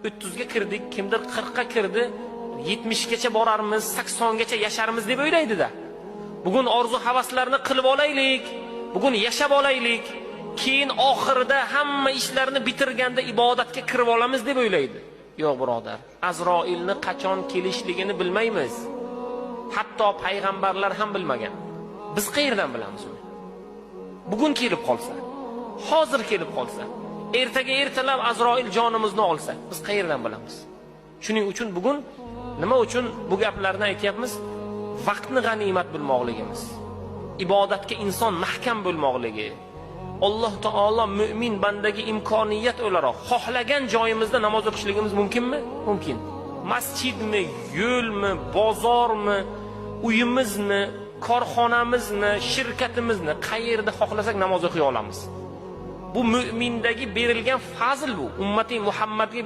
30 ga kirdik, kimdir 40 ga kirdi, 70 gacha borarmiz, 80 gacha yasharmiz deb o'ylaydi-da. Bugun orzu havaslarni qilib olaylik, bugun yashab olaylik, keyin oxirida hamma ishlarni bitirganda ibodatga kirib olamiz deb o'ylaydi. Yo'q birodar, Azroilni qachon kelishligini bilmaymiz. Hatto payg'ambarlar ham bilmagan. Biz qayerdan bilamiz uni? Bugun kelib qolsa, hozir kelib qolsa, ertaga ertalab Azroil jonimizni olsa, biz qayerdan bilamiz? Shuning uchun bugun nima uchun bu gaplarni aytyapmiz? Vaqtni g'animat bilmoqligimiz, ibodatga inson mahkam bo'lmoqligi. Alloh taolo mu'min bandaga imkoniyat o'laroq xohlagan joyimizda namoz o'qishligimiz mumkinmi? Mumkin. Masjidmi, yo'lmi, bozormi, uyimizmi, korxonamizmi, shirkatimizni qayerda xohlasak namoz o'qiy olamiz. Bu mu'mindagi berilgan fazl bu. Ummati Muhammadga